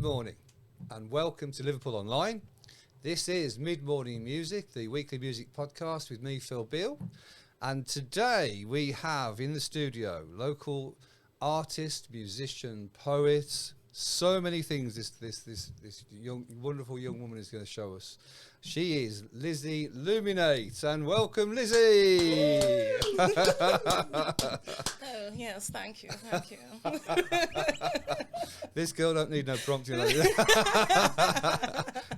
morning and welcome to Liverpool Online. This is Mid-Morning Music, the weekly music podcast with me, Phil Beale. And today we have in the studio local artist, musician, poet, so many things this wonderful young woman is going to show us. She is Lizzie Lumenaate, and welcome, Lizzie! Oh, yes, thank you. This girl don't need no prompting.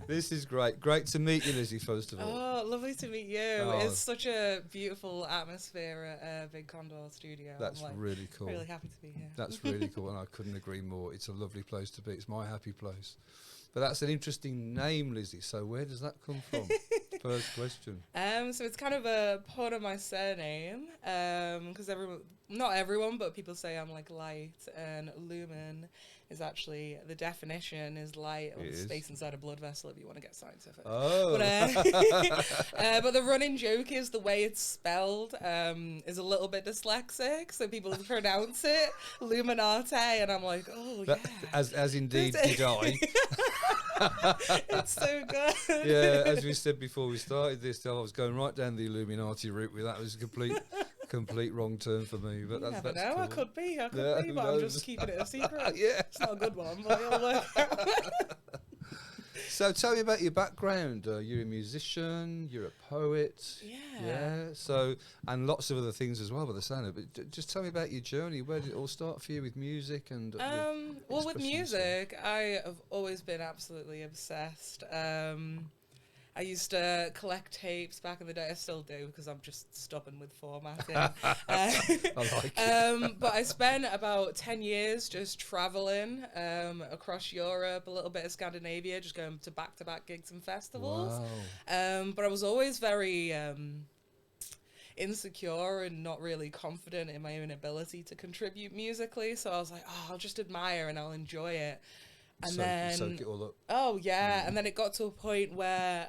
This is great. Great to meet you, Lizzie, first of all. Oh, lovely to meet you. Oh. It's such a beautiful atmosphere at Big Condor Studio. That's really cool. Really happy to be here. That's really cool, and I couldn't agree more. It's a lovely place to be. It's my happy place. But that's an interesting name, Lizzie. So where does that come from? First question. So it's kind of a part of my surname, because not everyone, but people say I'm like light, and lumen is actually, the definition is light or space inside a blood vessel, if you want to get scientific. Oh. But the running joke is the way it's spelled is a little bit dyslexic, so people pronounce it Lumenaate, and I'm like, oh yeah. As indeed did I. It's so good. Yeah, as we said before we started this, I was going right down the Illuminati route with that. It was a complete wrong turn for me. But that's Cool. I could be, but knows? I'm just keeping it a secret. Yeah. It's not a good one, but it'll work out. So tell me about your background. You're a musician, you're a poet. Yeah. So, and lots of other things as well by the sound of it. But just tell me about your journey. Where did it all start for you with music and? Well, with music, I have always been absolutely obsessed. I used to collect tapes back in the day. I still do because I'm just stubborn with formatting. I like it. But I spent about 10 years just traveling across Europe, a little bit of Scandinavia, just going to back-to-back gigs and festivals. Wow. But I was always very insecure and not really confident in my own ability to contribute musically. So I was like, oh, I'll just admire and I'll enjoy it. And then soak it all up. Oh yeah, and then it got to a point where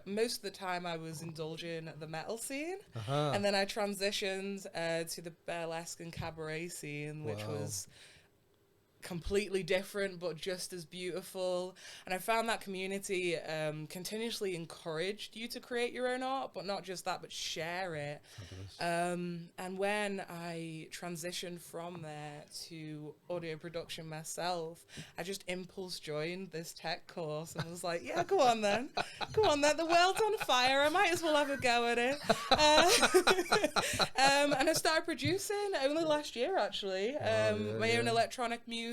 most of the time I was indulging the metal scene, and then I transitioned to the burlesque and cabaret scene, which was completely different but just as beautiful. And I found that community continuously encouraged you to create your own art, but not just that, but share it. And when I transitioned from there to audio production myself, I just impulse joined this tech course and was like, yeah, go on then, the world's on fire, I might as well have a go at it. And I started producing only last year, actually, my own electronic music.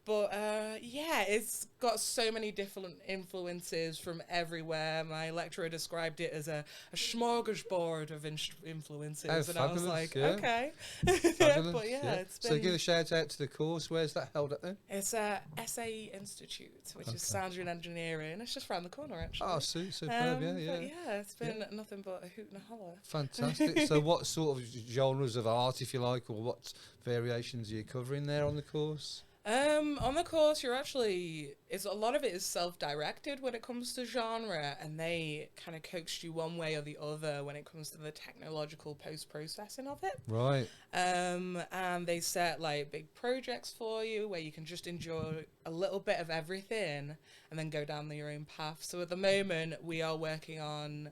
But it's got so many different influences from everywhere. My lecturer described it as a smorgasbord of influences, and I was like, okay. But it's been. So give a shout out to the course. Where's that held at then? It's SAE Institute, which is Sound and Engineering. It's just around the corner, actually. Oh, superb, yeah. But it's been nothing but a hoot and a holler. Fantastic. So what sort of genres of art, if you like, or what variations are you covering there on the course? On the course, a lot of it is self-directed when it comes to genre, and they kind of coaxed you one way or the other when it comes to the technological post-processing of it. Right. And they set like big projects for you where you can just enjoy a little bit of everything and then go down your own path. So at the moment, we are working on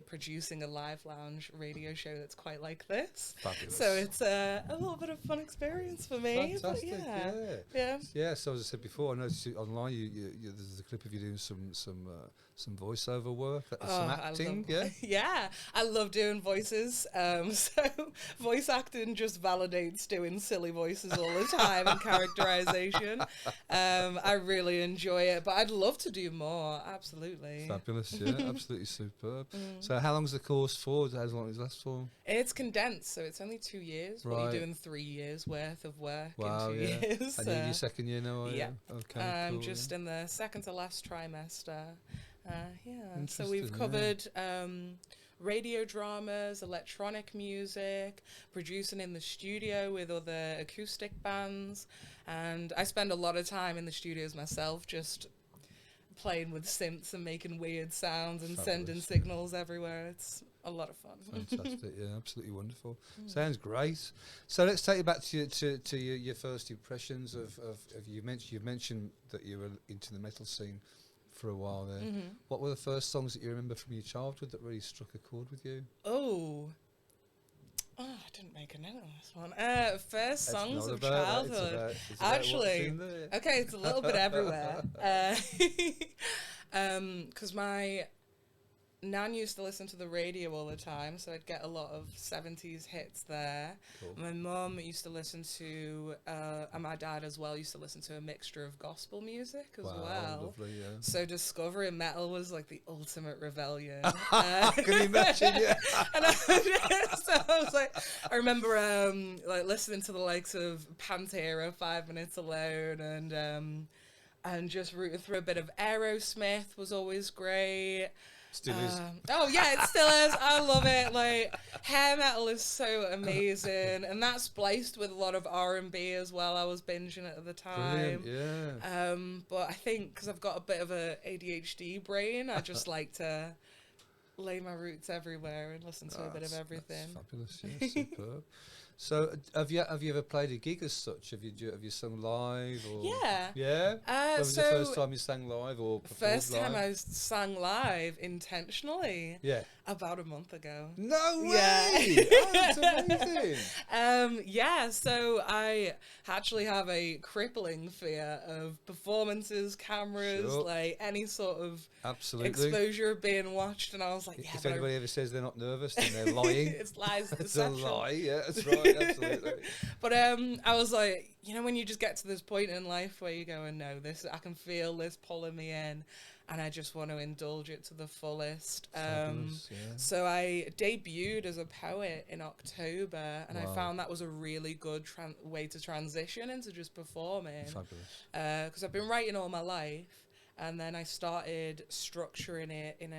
producing a live lounge radio show that's quite like this. Fabulous. So it's a little bit of fun experience for me. Fantastic, yeah. Yeah, so as I said before, I noticed online there's a clip of you doing some voiceover work, some acting. I love doing voices. So voice acting just validates doing silly voices all the time and characterization. I really enjoy it, but I'd love to do more. Absolutely. Fabulous, yeah, absolutely superb. So how long's the course for? How long does it last for? It's condensed, so it's only 2 years, but you're doing 3 years worth of work in 2 years. And you're in your second year now, are you? Yeah. Okay, I'm cool, just in the second to last trimester. So Interesting, we've covered radio dramas, electronic music, producing in the studio with other acoustic bands, and I spend a lot of time in the studios myself, just playing with synths and making weird sounds and Fabulous. sending signals everywhere. It's a lot of fun. Fantastic, yeah, absolutely wonderful. Sounds great. So let's take you back to your first impressions of you've mentioned that you were into the metal scene for a while there. What were the first songs that you remember from your childhood that really struck a chord with you? I didn't make a note of this one. First songs of about childhood. It's about Actually, okay, it's a little bit everywhere. Because my Nan used to listen to the radio all the time, so I'd get a lot of 70s hits there. Cool. My mum used to listen to, and my dad as well, used to listen to a mixture of gospel music as well. Lovely, yeah. So discovering metal was like the ultimate rebellion. Can you imagine? Yeah. And I was like, I remember like listening to the likes of Pantera, 5 Minutes Alone, and just rooting through a bit of Aerosmith was always great. Still is. Oh yeah, it still is. I love it. Like, hair metal is so amazing, and that's spliced with a lot of R&B as well. I was binging it at the time. Brilliant, yeah. But I think because I've got a bit of a ADHD brain, I just like to lay my roots everywhere and listen to a bit of everything. Fabulous, yeah, superb. So, have you ever played a gig as such? Have you sung live? Or Yeah. Yeah. When was the So first time you sang live or performed first time live? I sang live intentionally. Yeah. About a month ago. No way! Yeah. Oh, that's amazing. Yeah, so I actually have a crippling fear of performances, cameras, Sure. like any sort of Absolutely. exposure being watched, and I was like, yeah, If but anybody ever says they're not nervous, then they're lying. it's lies, It's a deception. lie. Yeah, that's right. Absolutely. But I was like, you know, when you just get to this point in life where you go, no, I can feel this pulling me in, and I just want to indulge it to the fullest. Fabulous, yeah. So I debuted as a poet in October, and Wow. I found that was a really good way to transition into just performing. Fabulous. Because I've been writing all my life, and then I started structuring it in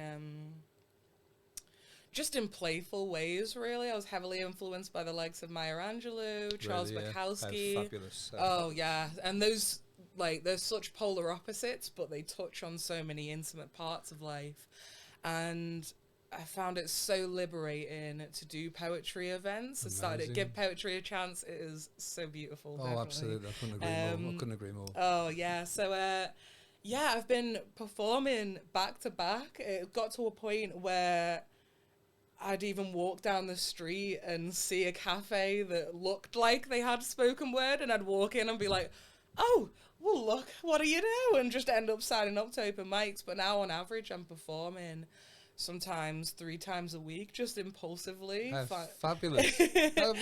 just in playful ways, really. I was heavily influenced by the likes of Maya Angelou, Charles Really, yeah. Bukowski. How fabulous. Oh, yeah. And those, like, they're such polar opposites, but they touch on so many intimate parts of life. And I found it so liberating to do poetry events. I started to Amazing. give poetry a chance. It is so beautiful. Oh, definitely. absolutely. I couldn't agree more. I couldn't agree more. Oh, yeah. So, yeah, I've been performing back to back. It got to a point where I'd even walk down the street and see a cafe that looked like they had spoken word, and I'd walk in and be like, oh, well, look, what do you do? And just end up signing up to open mics. But now, on average, I'm performing sometimes 3 times a week, just impulsively. How fabulous.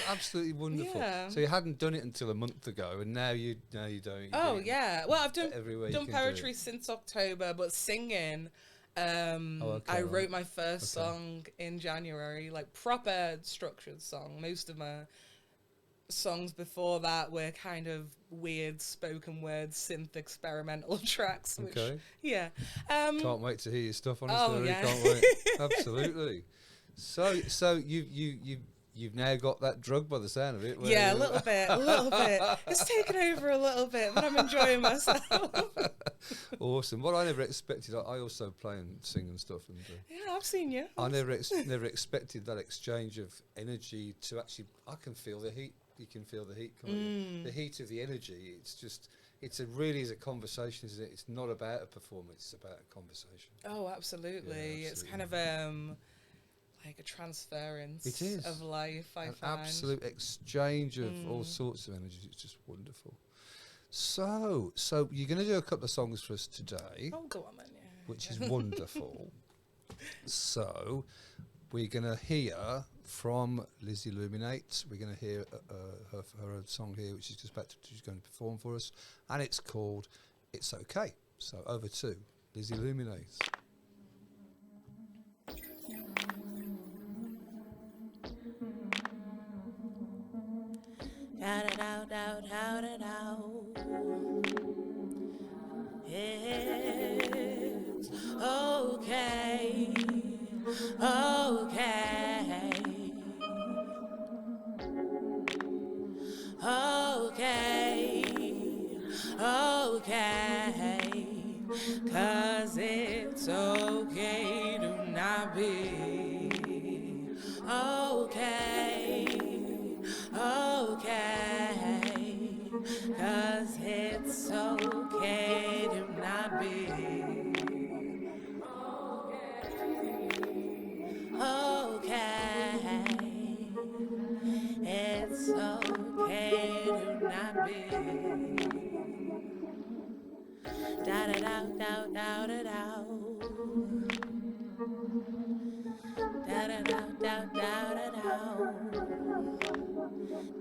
Absolutely wonderful. Yeah. So you hadn't done it until a month ago, and now you don't. You Oh, do it yeah. Well, I've everywhere you done can do poetry it. since October, but singing, I right. wrote my first song in January, like proper structured song. Most of my songs before that were kind of weird spoken word synth experimental tracks. Which, Okay. Yeah. Can't wait to hear your stuff, honestly. Oh, I really yeah. can't wait. Absolutely. So you've now got that drug by the sound of it. where Yeah, a you- little bit. It's taken over a little bit, but I'm enjoying myself. Awesome. What I never expected, I also play and sing and stuff, and Yeah, I've seen you. I never expected that exchange of energy to actually. I can feel the heat. You can feel the heat coming. The heat of the energy. It's really is a conversation, isn't it? It's not about a performance. It's about a conversation. Oh, absolutely. Yeah, It's kind of like a transference It is. of life, I An find. absolute exchange of all sorts of energy. It's just wonderful. So you're going to do a couple of songs for us today, Oh, go on then, yeah. which is wonderful. So we're going to hear from Lizzie Lumenaate. We're going to hear her song here, which she's she's going to perform for us, and it's called "It's Okay." So over to Lizzie Lumenaate. It's okay, okay, okay, okay, 'cause 'cause it's okay to not be okay, okay, 'cause it's okay to not be okay, it's okay to not be da da da da da da da da da da da da da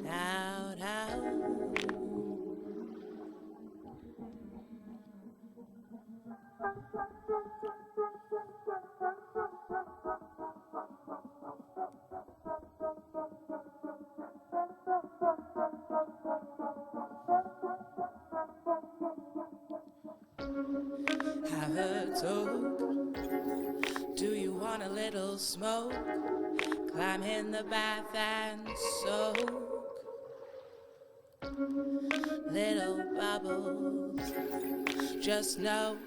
da da. Have a talk. Do you want a little smoke? Climb in the bath and soak. Little bubbles. Just know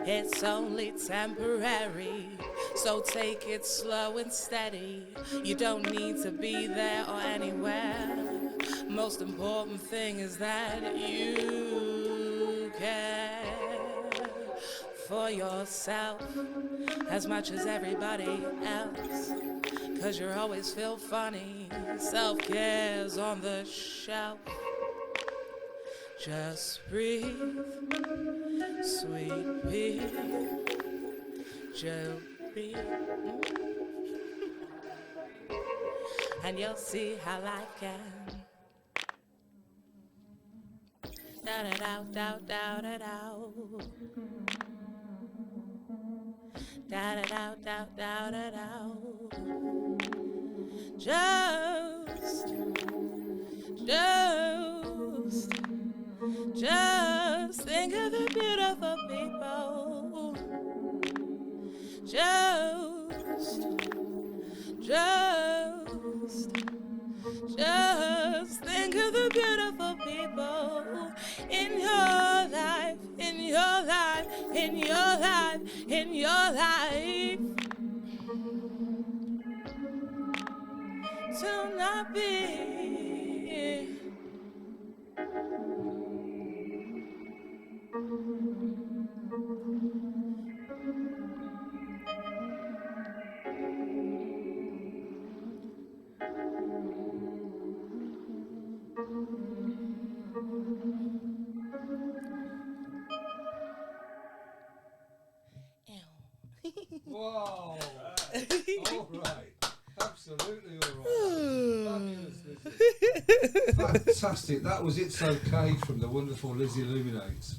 it's only temporary. So take it slow and steady. You don't need to be there or anywhere. Most important thing is that you care for yourself as much as everybody else. 'Cause you always feel funny. Self-care's on the shelf. Just breathe, sweet pea. Just breathe. And you'll see how life can da da da da da da da da da da da da da. Just think of the beautiful people. Just think of the beautiful people in your life, in your life, in your life, in your life. To not be Wow. All right. Absolutely all right. Fabulous, Lizzie. Fantastic. That was It's Okay from the wonderful Lizzie Lumenaate.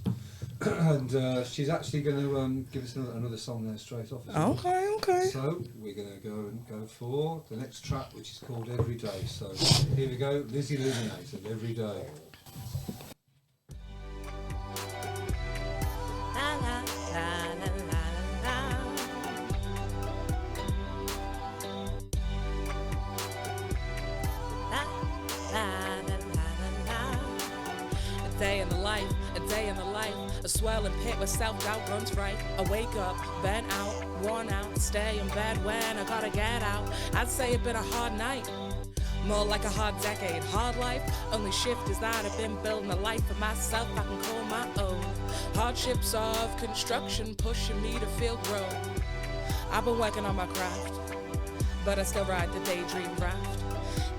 And she's actually going to give us another song there straight off as well. Okay. So we're going to go for the next track, which is called Every Day. So here we go, Lizzie Lumenaate and Every Day. A day in the life, a swelling pit where self-doubt runs right. I wake up, bent out, worn out, stay in bed when I gotta get out. I'd say it's been a hard night, more like a hard decade, hard life. Only shift is that I've been building a life for myself I can call my own. Hardships of construction pushing me to feel grown. I've been working on my craft, but I still ride the daydream raft.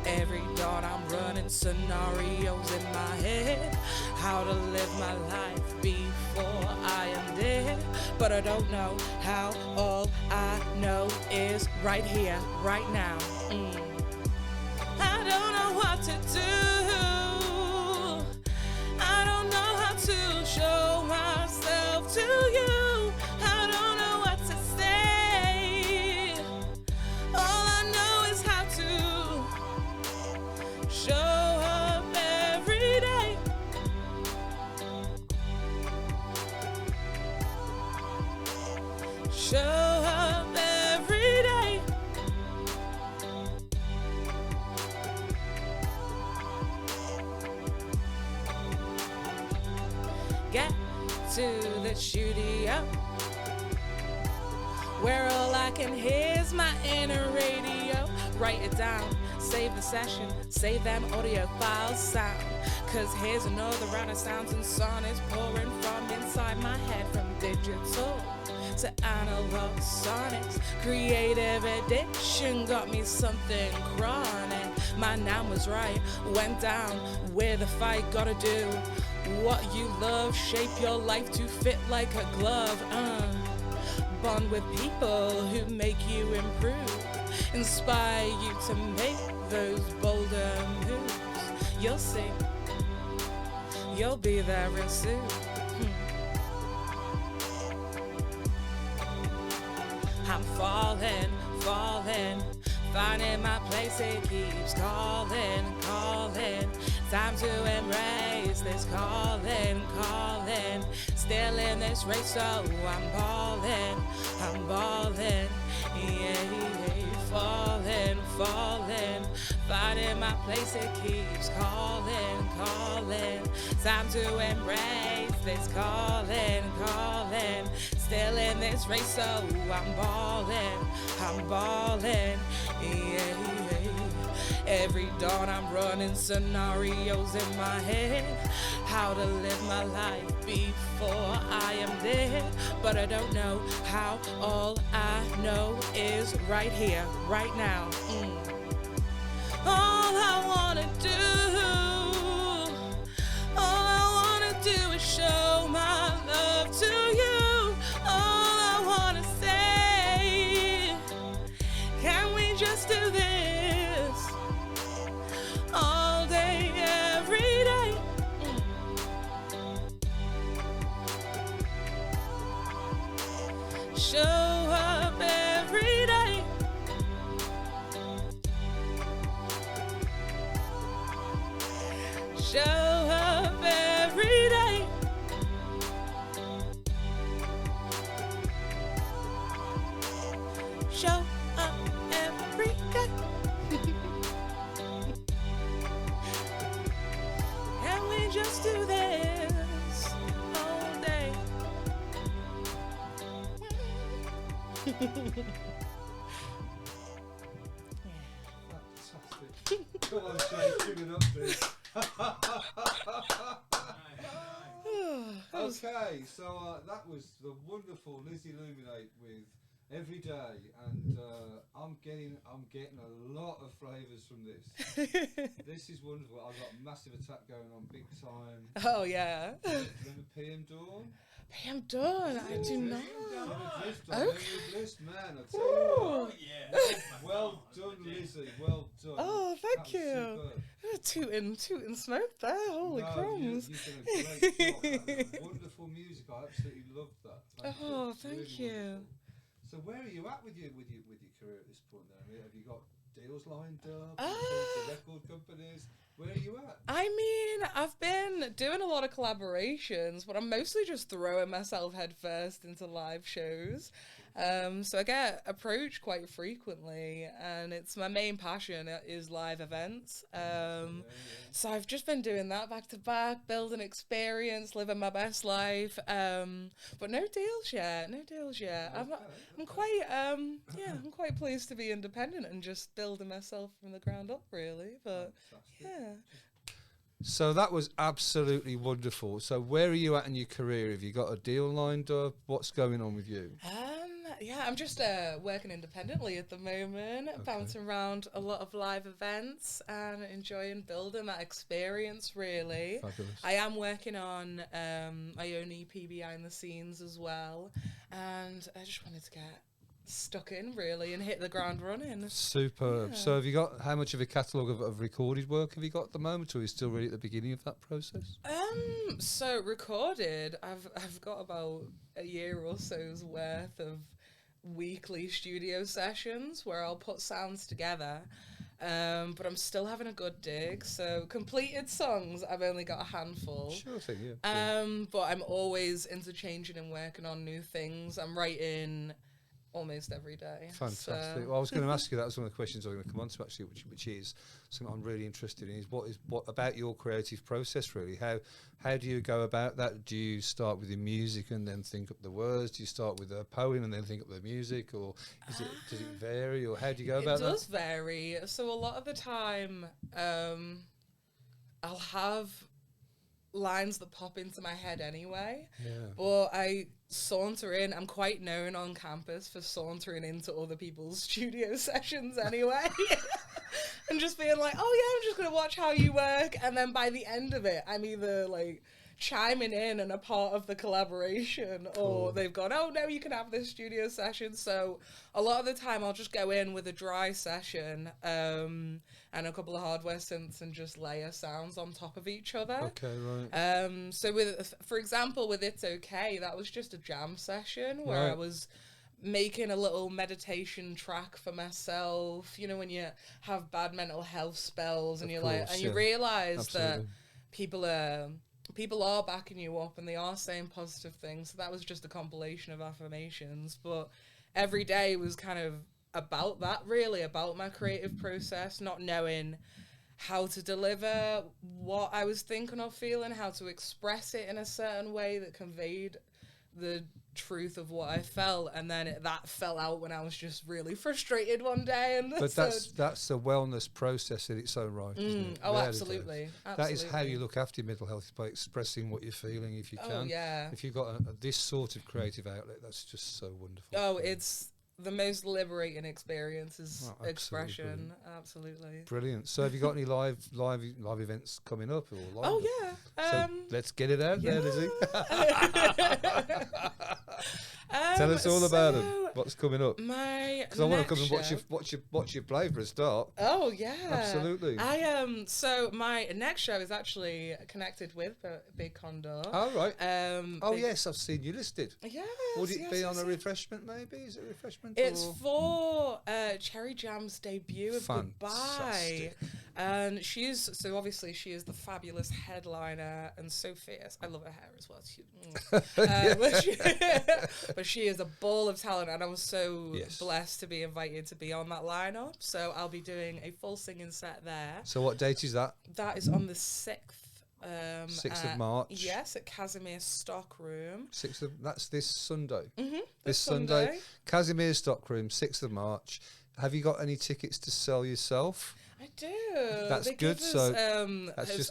Every dawn I'm running scenarios in my head, how to live my life before I am dead. But I don't know how, all I know is right here, right now. I don't know what to do. I don't know how to show myself to you. I don't know what to say. All I know is how to show up every day. Show up every day. Get to the studio, where all I can hear is my inner radio. Write it down, save the session, save them audio files sound. Cause here's another round of sounds and sonnets pouring from inside my head, from digital to analog sonics. Creative addiction got me something chronic. My noun was right, went down with a fight. Gotta do what you love, shape your life to fit like a glove. Bond with people who make you improve, inspire you to make those bolder moves. You'll see, you'll be there real soon. I'm falling, falling, finding my place, it keeps calling, calling. Time to embrace this calling, calling. Still in this race, so I'm balling, yeah, falling, falling. Finding my place, it keeps calling, calling. Time to embrace this calling, calling. Still in this race, so I'm balling, yeah. Every dawn I'm running scenarios in my head, how to live my life before I am dead. But I don't know how, all I know is right here, right now. All I wanna do is show my love to you. All I wanna say, can we just do this all day, every day? Show up every day. Show up every day. Show up every day. Can we just do this all day? Fantastic. Come on, Shay, give it up, please. Okay, so that was the wonderful Lizzie Lumenaate with Every Day, and I'm getting a lot of flavours from this. This is wonderful. I've got a massive attack going on, big time. Oh yeah. Remember PM Dawn? PM Dawn, I do not. Okay. List, man, I tell you what. Well done, Lizzie. Well done. Oh, thank you. Superb. Tooting smoke there. Holy crumbs. You've done a great job. Wonderful music. I absolutely loved that. Oh, thank you. Wonderful. So where are you at with your career at this point now? Have you got deals lined up? The record companies? Where are you at? I mean, I've been doing a lot of collaborations, but I'm mostly just throwing myself headfirst into live shows. So I get approached quite frequently, and it's my main passion is live events. So I've just been doing that back to back, building experience, living my best life. But no deals yet. I'm quite I'm quite pleased to be independent and just building myself from the ground up, really. But yeah. So that was absolutely wonderful. So where are you at in your career? Have you got a deal lined up? What's going on with you? Yeah, I'm just working independently at the moment, bouncing around a lot of live events and enjoying building that experience, really. Fabulous. I am working on my own EP behind the scenes as well, and I just wanted to get stuck in, really, and hit the ground running. Superb. Yeah. So have you got, how much of a catalogue of recorded work have you got at the moment, or are you still really at the beginning of that process? So recorded, I've got about a year or so's worth of weekly studio sessions where I'll put sounds together, but I'm still having a good dig. So completed songs, I've only got a handful. Sure thing, yeah. But I'm always interchanging and working on new things. I'm writing almost every day. Fantastic. Well, I was going to ask you, that was one of the questions I was going to come on to actually, which is something I'm really interested in, is what about your creative process really? How do you go about that? Do you start with your music and then think up the words? Do you start with a poem and then think up the music, or does it vary, or how do you go about that? It does vary. So a lot of the time, I'll have lines that pop into my head anyway, but I saunter in. I'm quite known on campus for sauntering into other people's studio sessions anyway. And just being like, oh yeah, I'm just gonna watch how you work, and then by the end of it I'm either like chiming in and a part of the collaboration, or they've gone, oh no, you can have this studio session. So a lot of the time I'll just go in with a dry session and a couple of hardware synths and just layer sounds on top of each other. Okay, right. So for example, with It's Okay, that was just a jam session where I was making a little meditation track for myself. You know, when you have bad mental health spells and you realize that people are backing you up and they are saying positive things. So that was just a compilation of affirmations, but every day was kind of about that, really, about my creative process, not knowing how to deliver what I was thinking or feeling, how to express it in a certain way that conveyed the truth of what I felt, and then that fell out when I was just really frustrated one day. And but that's a wellness process in its own right, isn't it? Oh, absolutely. That is how you look after your mental health, is by expressing what you're feeling, if you can. Oh, yeah. If you've got this sort of creative outlet, that's just so wonderful. Oh, it's the most liberating experience is expression. Absolutely. Brilliant. So have you got any live events coming up? Or oh, yeah. So let's get it out there, Lizzie. Tell us all about it. What's coming up? Because I want to come and watch you play for a start. Oh yeah, absolutely. So my next show is actually connected with Big Condor. Oh right. Yes, I've seen you listed. Yeah. Would it be on a refreshment? Maybe is it a refreshment? It's for Cherry Jam's debut of Goodbye, and she is the fabulous headliner and so fierce. I love her hair as well. But she is a ball of talent, and I was so blessed to be invited to be on that lineup. So I'll be doing a full singing set there. So what date is that? That is on the 6th. 6th of March. Yes, at Casimir Stockroom. That's this Sunday. Mm-hmm, this Sunday. Casimir Stockroom, 6th of March. Have you got any tickets to sell yourself? I do. That's good. So that's just.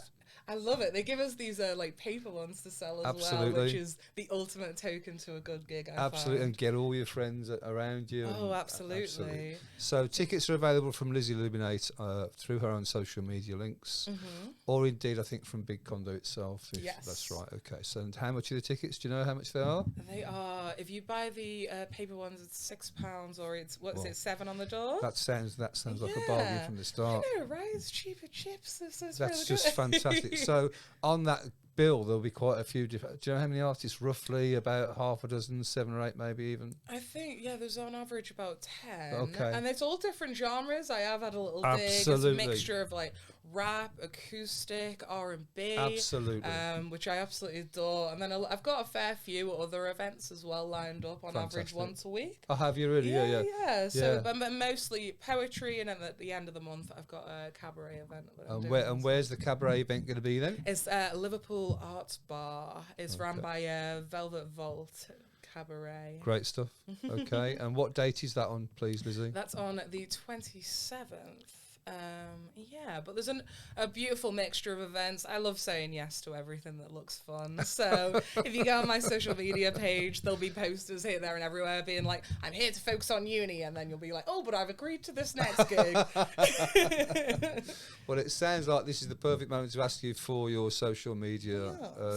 I love it. They give us these like paper ones to sell as well, which is the ultimate token to a good gig. Absolutely, and get all your friends around you. Oh, absolutely. So tickets are available from Lizzie Lumenaate through her own social media links, or indeed I think from Big Condo itself. Yes, that's right. Okay, so and how much are the tickets? Do you know how much they are? They are. If you buy the paper ones, it's £6, or it's £7 on the door. That sounds like a bargain from the start. I know, right? It's cheaper chips. That's really just fantastic. So on that bill, there'll be quite a few different. Do you know how many artists? Roughly about half a dozen, 7 or 8, maybe even. I think there's on average about 10. Okay, and it's all different genres. I have had a little dig. It's a mixture of like rap, acoustic, R&B. Absolutely. Which I absolutely adore. And then I've got a fair few other events as well lined up on average once a week. Oh, have you really? Yeah. So, but mostly poetry, and then at the end of the month, I've got a cabaret event. Where's the cabaret event going to be then? It's Liverpool Arts Bar. It's run by Velvet Vault Cabaret. Great stuff. Okay. And what date is that on, please, Lizzie? That's on the 27th. But there's a beautiful mixture of events. I love saying yes to everything that looks fun. So if you go on my social media page, there'll be posters here, there, and everywhere being like, I'm here to focus on uni, and then you'll be like, oh, but I've agreed to this next gig. Well, it sounds like this is the perfect moment to ask you for your social media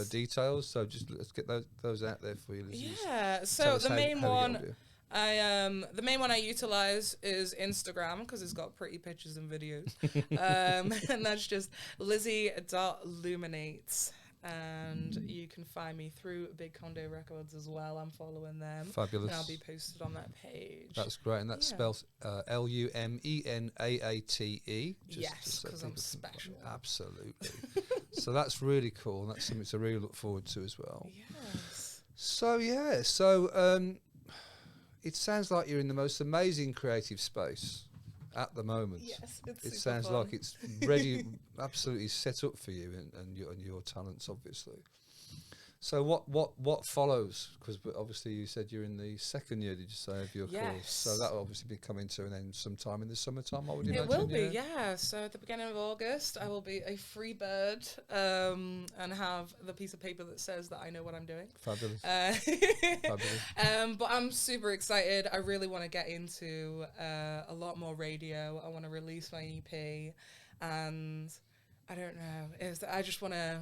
details. So just let's get those out there for you, Lizzie. Yeah. So the main one I utilize is Instagram, because it's got pretty pictures and videos. And that's just Lizzie.Lumenaate. And you can find me through Big Condo Records as well. I'm following them. Fabulous. And I'll be posted on that page. That's great. And that spells Lumenaate. Yes, because I'm special. Absolutely. So that's really cool. And that's something to really look forward to as well. Yes. So, it sounds like you're in the most amazing creative space at the moment. Yes, it's It super sounds fun. like it's ready, absolutely set up for you and your talents, obviously. So what follows? Because obviously you said you're in the second year, did you say, of your course? So that will obviously be coming to an end sometime in the summertime, I would imagine. It will be, yeah. So at the beginning of August, I will be a free bird and have the piece of paper that says that I know what I'm doing. Fabulous. Fabulous. But I'm super excited. I really want to get into a lot more radio. I want to release my EP, and I don't know. I just want to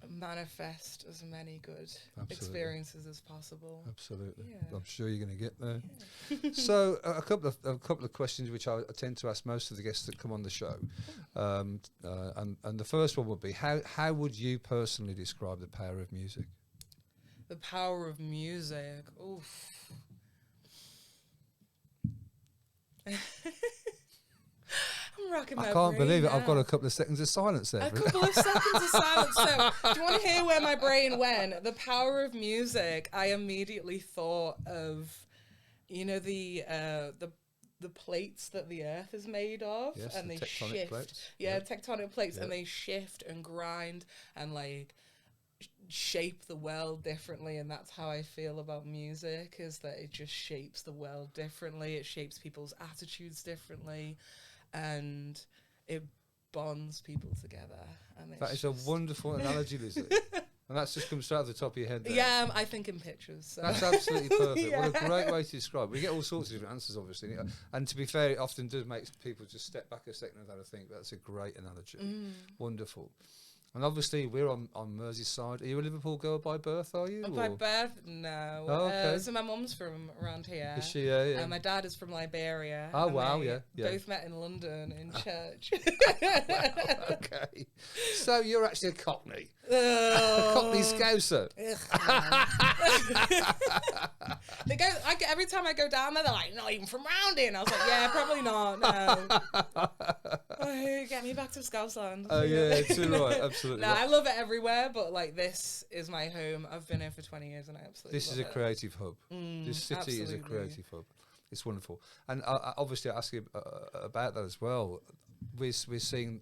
manifest as many good experiences as possible. Absolutely. Yeah. I'm sure you're going to get there. Yeah. So a couple of questions which I tend to ask most of the guests that come on the show, and the first one would be how would you personally describe the power of music? The power of music. Oof. I'm rocking my I can't believe it. now. I've got a couple of seconds of silence there. A couple of seconds of silence. So, do you want to hear where my brain went? The power of music. I immediately thought of, the plates that the Earth is made of, yes, and the they tectonic shift. plates. Yeah, tectonic plates, Yep. and they shift and grind and shape the world differently. And that's how I feel about music, is that it just shapes the world differently. It shapes people's attitudes differently, and it bonds people together. And That is a wonderful analogy, Lizzie. And that's just come straight off the top of your head there. Yeah, I think in pictures. So. That's absolutely perfect. Yeah. What a great way to describe it. We get all sorts of different answers, obviously. And to be fair, it often does make people just step back a second and have a think. That's a great analogy. Wonderful. And obviously, we're on Merseyside. Are you a Liverpool girl by birth, are you? By birth? No. Oh, okay. So my mum's from around here. Is she? Yeah. And my dad is from Liberia. Oh, and wow, they yeah. both met in London in church. Okay. So you're actually a Cockney. Oh. A Cockney Scouser. Every time I go down there, they're like, not even from round here. And I was like, yeah, probably not, no. Oh, get me back to Scousland. Oh, yeah, too right, absolutely. No, I love it everywhere, but like this is my home. I've been here for 20 years and I absolutely This love is a it. creative hub. This city is a absolutely. creative hub. It's wonderful. And obviously I ask you about that as well. We're seeing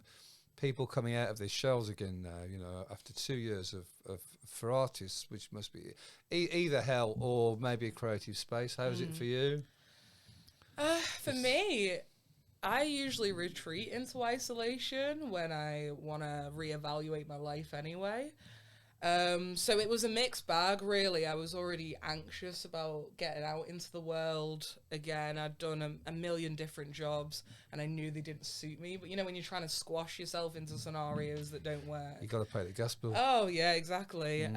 people coming out of their shells again now, after 2 years of for artists, which must be either hell or maybe a creative space. How is it for you? For me, I usually retreat into isolation when I want to reevaluate my life anyway. So it was a mixed bag, really. I was already anxious about getting out into the world again. I'd done a million different jobs and I knew they didn't suit me. But when you're trying to squash yourself into scenarios that don't work. You got to pay the gas bill. Oh, yeah, exactly.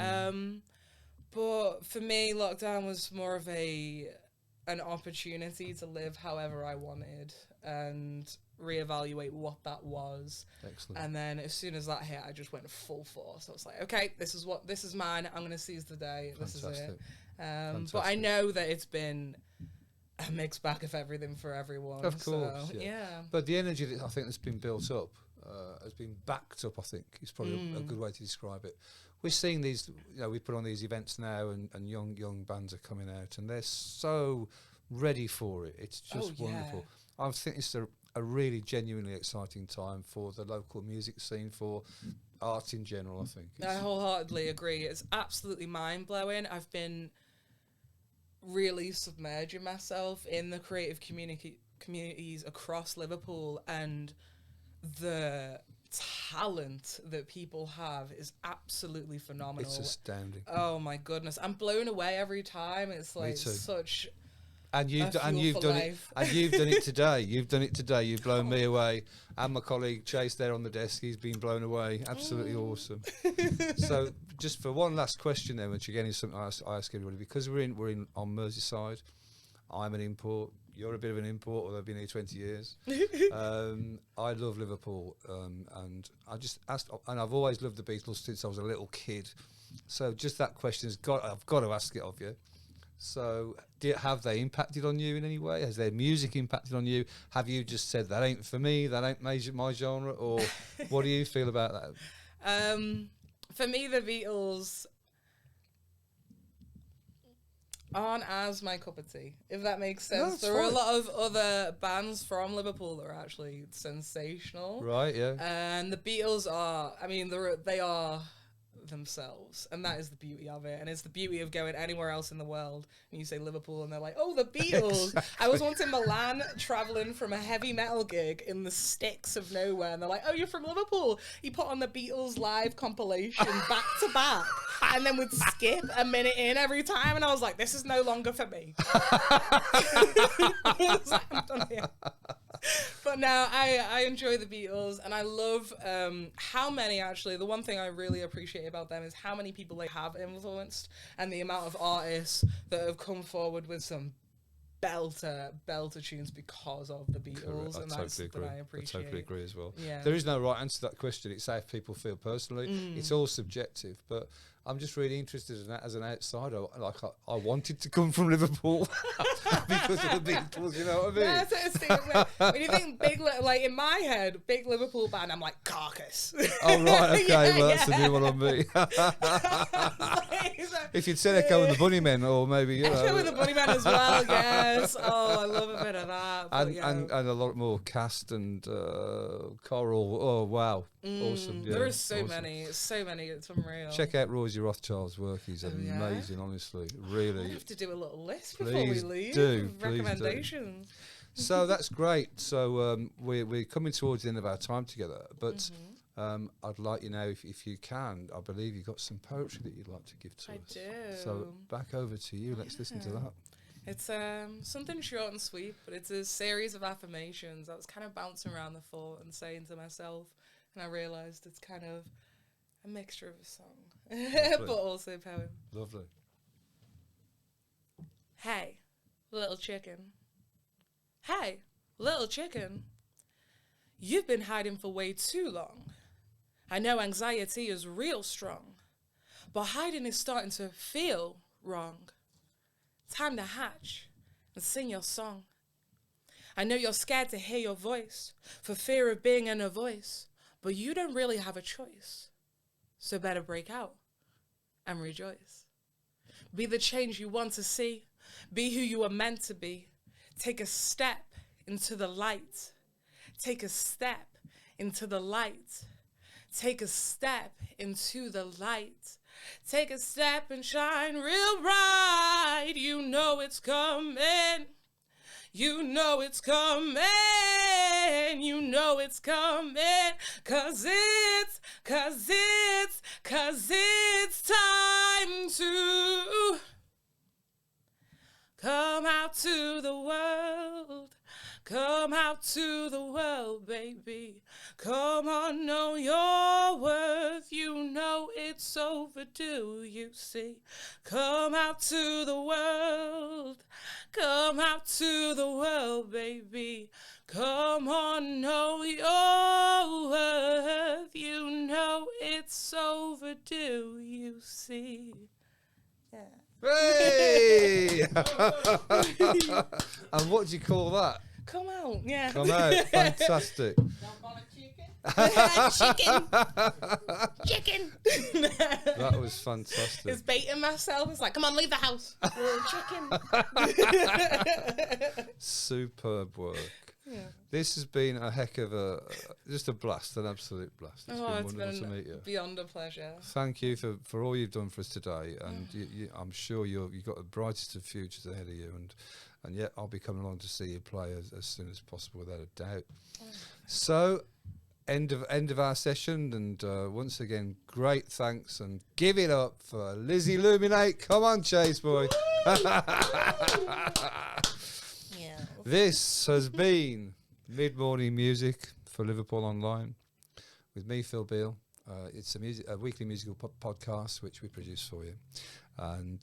But for me, lockdown was more of an opportunity to live however I wanted and reevaluate what that was. Excellent. And then as soon as that hit, I just went full force. I was like, okay, this is mine. I'm going to seize the day. Fantastic. This is it. But I know that it's been a mixed bag of everything for everyone. Of course, so, yeah. But the energy that I think that's been built up has been backed up, I think, is probably a good way to describe it. We're seeing these, we put on these events now and young bands are coming out and they're so ready for it. It's just wonderful. I think it's a really genuinely exciting time for the local music scene, for art in general, I think. I wholeheartedly agree. It's absolutely mind-blowing. I've been really submerging myself in the creative communities across Liverpool, and the talent that people have is absolutely phenomenal. It's astounding. Oh my goodness. I'm blown away every time. It's like such... And you've done it. And you've done it today. You've done it today. You've blown me away. And my colleague Chase there on the desk, he's been blown away. Absolutely awesome. So, just for one last question, then, which again is something I ask everybody, because we're in on Merseyside. I'm an import. You're a bit of an import, although I've been here 20 years. I love Liverpool, and I just asked, and I've always loved the Beatles since I was a little kid. So, just that question I've got to ask it of you. So, have they impacted on you in any way? Has their music impacted on you? Have you just said, that ain't for me, that ain't my genre? Or what do you feel about that? For me, the Beatles aren't as my cup of tea, if that makes sense. No, there are a lot of other bands from Liverpool that are actually sensational. Right, yeah. And the Beatles are, I mean, they are themselves, and that is the beauty of it. And it's the beauty of going anywhere else in the world and you say Liverpool and they're like, oh, the Beatles. Exactly. I was once in Milan traveling from a heavy metal gig in the sticks of nowhere, and they're like, oh, you're from Liverpool. You put on the Beatles live compilation back to back and then would skip a minute in every time, and I was like, this is no longer for me. I was like, I'm done here. But now I enjoy the Beatles, and I love how many, actually, the one thing I really appreciate about them is how many people they have influenced, and the amount of artists that have come forward with some belter tunes because of the Beatles. Correct. And that's something I appreciate. I totally agree as well. Yeah. There is no right answer to that question. It's how people feel personally. It's all subjective, but I'm just really interested in that as an outsider. Like, I wanted to come from Liverpool because of the Beatles, you know what I mean? That's what when you think like in my head, big Liverpool band, I'm like, Carcass. Oh, right, okay, well, that's a new one on me. If you'd said Echo and the Bunnymen, or maybe, you know. Echo and the Bunnymen as well, yes. Oh, I love a bit of that. But, and a lot more cast and choral. Oh, wow. Awesome. Yeah, there are so many, it's unreal. Check out Rosie Rothschild's work. He's amazing, honestly. Really. I'll have to do a little list before we leave. Please Recommendations. So that's great. So we're coming towards the end of our time together, but I'd like you now, if you can, I believe you've got some poetry that you'd like to give to us. I do. So back over to you. Let's listen to that. It's something short and sweet, but it's a series of affirmations. I was kind of bouncing around the fort and saying to myself, and I realised it's kind of a mixture of a song, but also a poem. Lovely. Hey, little chicken. Hey, little chicken. You've been hiding for way too long. I know anxiety is real strong, but hiding is starting to feel wrong. Time to hatch and sing your song. I know you're scared to hear your voice for fear of being in a voice, but you don't really have a choice. So better break out and rejoice. Be the change you want to see. Be who you are meant to be. Take a step into the light. Take a step into the light. Take a step into the light. Take a step and shine real bright. You know it's coming. You know it's coming. You know it's coming. Cause it's time to come out to the world. Come out to the world, baby. Come on, know your worth. You know it's overdue, you see. Come out to the world. Come out to the world, baby. Come on, know your worth. You know it's overdue, you see. Yeah. Hey! And what do you call that? Come out, yeah. Come out, fantastic. Chicken. Chicken. That was fantastic. It's baiting myself. It's like, come on, leave the house. Chicken. Superb work. Yeah. This has been a heck of just a blast, an absolute blast. It's been wonderful to meet you. Beyond a pleasure. Thank you for all you've done for us today, and I'm sure you've got the brightest of futures ahead of you, and yet I'll be coming along to see you play as soon as possible, without a doubt. So, end of our session, and once again, great thanks, and give it up for Lizzie Lumenaate. Come on, Chase boy. This has been Mid-Morning Music for Liverpool Online with me, Phil Beale. It's a weekly musical podcast which we produce for you, and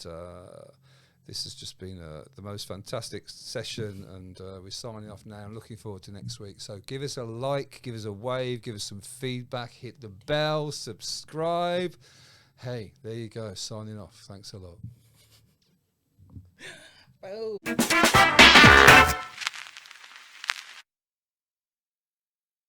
this has just been the most fantastic session, and we're signing off now. I'm looking forward to next week. So give us a like, give us a wave, give us some feedback, hit the bell, subscribe. Hey, there you go, signing off. Thanks a lot. Oh.